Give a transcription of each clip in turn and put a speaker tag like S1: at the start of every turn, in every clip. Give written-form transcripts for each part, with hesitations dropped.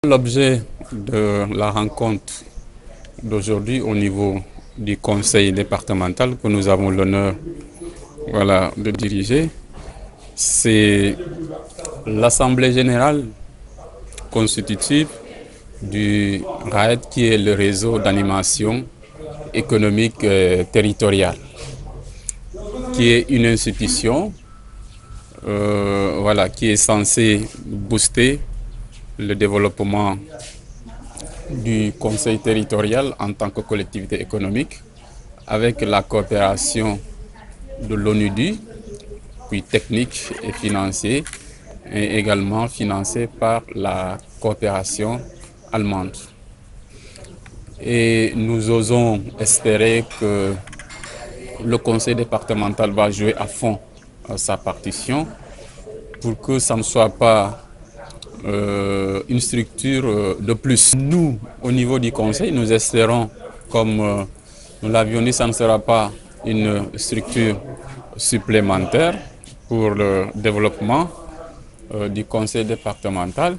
S1: L'objet de la rencontre d'aujourd'hui au niveau du conseil départemental que nous avons l'honneur de diriger, c'est l'Assemblée générale constitutive du RAED qui est le réseau d'animation économique territoriale, qui est une institution qui est censée booster le développement du conseil territorial en tant que collectivité économique avec la coopération de l'ONUDI, puis technique et financier, et également financé par la coopération allemande. Et nous osons espérer que le conseil départemental va jouer à fond sa partition pour que ça ne soit pas une structure de plus. Nous, au niveau du conseil, nous espérons, comme nous l'avions dit, ça ne sera pas une structure supplémentaire pour le développement du conseil départemental.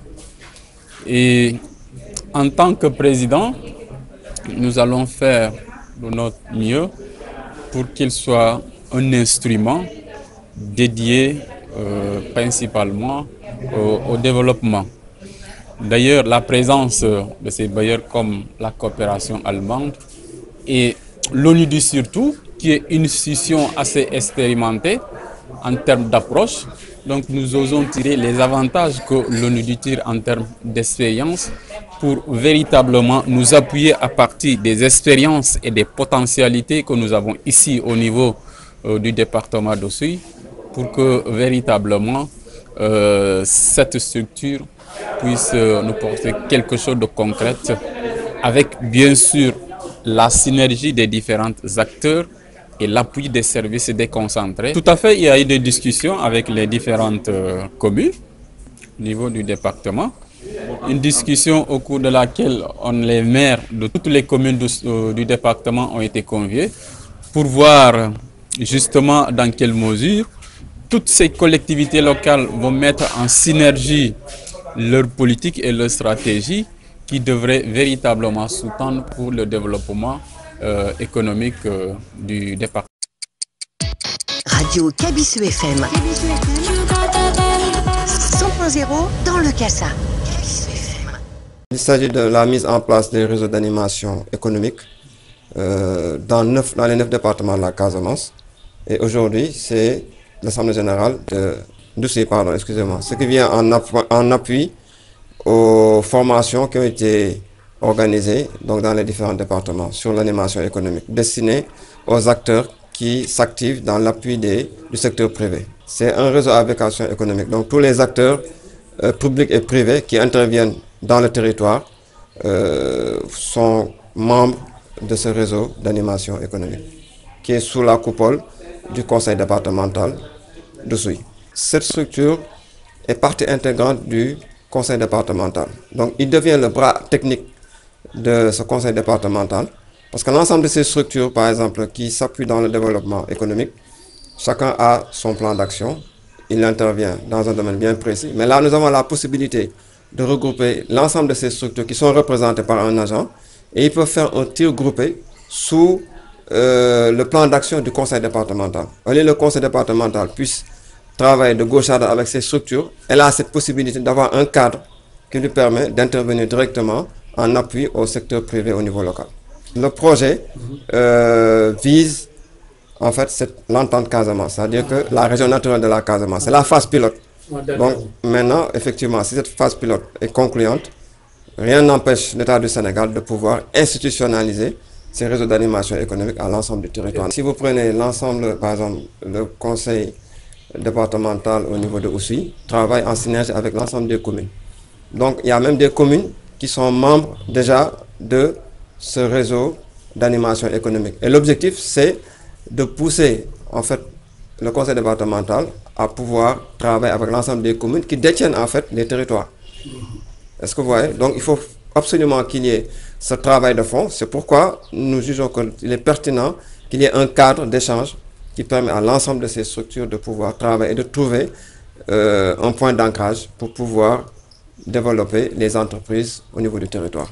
S1: Et en tant que président, nous allons faire de notre mieux pour qu'il soit un instrument dédié principalement au développement. D'ailleurs, la présence de ces bailleurs comme la coopération allemande et l'ONUDI surtout, qui est une institution assez expérimentée en termes d'approche. Donc nous osons tirer les avantages que l'ONUDI tire en termes d'expérience pour véritablement nous appuyer à partir des expériences et des potentialités que nous avons ici au niveau du département d'Oussouye pour que véritablement cette structure puisse nous porter quelque chose de concret avec bien sûr la synergie des différents acteurs et l'appui des services déconcentrés. Tout à fait, il y a eu des discussions avec les différentes communes au niveau du département. Une discussion au cours de laquelle les maires de toutes les communes du département ont été conviés pour voir justement dans quelle mesure toutes ces collectivités locales vont mettre en synergie leur politique et leur stratégie qui devraient véritablement sous-tendre pour le développement économique du département.
S2: Radio Kabisu FM 100.0 dans le Kassa.
S3: Il s'agit de la mise en place des réseaux d'animation économique dans les 9 départements de la Casamance. Et aujourd'hui, c'est l'Assemblée générale ce qui vient en appui aux formations qui ont été organisées donc, dans les différents départements sur l'animation économique, destinées aux acteurs qui s'activent dans l'appui du secteur privé. C'est un réseau à vocation économique. Donc tous les acteurs publics et privés qui interviennent dans le territoire sont membres de ce réseau d'animation économique, qui est sous la coupole du conseil départemental d'Oussouye. Cette structure est partie intégrante du conseil départemental. Donc il devient le bras technique de ce conseil départemental, parce que l'ensemble de ces structures, par exemple, qui s'appuient dans le développement économique, chacun a son plan d'action, il intervient dans un domaine bien précis. Mais là, nous avons la possibilité de regrouper l'ensemble de ces structures qui sont représentées par un agent, et ils peuvent faire un tir groupé sous le plan d'action du conseil départemental. Au lieu que le conseil départemental puisse travailler de gauche à droite avec ces structures, elle a cette possibilité d'avoir un cadre qui lui permet d'intervenir directement en appui au secteur privé au niveau local. Le projet vise en fait l'entente Casamance, c'est-à-dire que la région naturelle de la Casamance, c'est la phase pilote. Donc maintenant, effectivement, si cette phase pilote est concluante, rien n'empêche l'État du Sénégal de pouvoir institutionnaliser ces réseaux d'animation économique à l'ensemble du territoire. Si vous prenez l'ensemble, par exemple, le conseil départemental au niveau de Oussouye travaille en synergie avec l'ensemble des communes. Donc il y a même des communes qui sont membres déjà de ce réseau d'animation économique. Et l'objectif, c'est de pousser en fait le conseil départemental à pouvoir travailler avec l'ensemble des communes qui détiennent en fait les territoires. Est-ce que vous voyez? Donc il faut absolument qu'il y ait ce travail de fond. C'est pourquoi nous jugeons qu'il est pertinent qu'il y ait un cadre d'échange qui permet à l'ensemble de ces structures de pouvoir travailler et de trouver un point d'ancrage pour pouvoir développer les entreprises au niveau du territoire.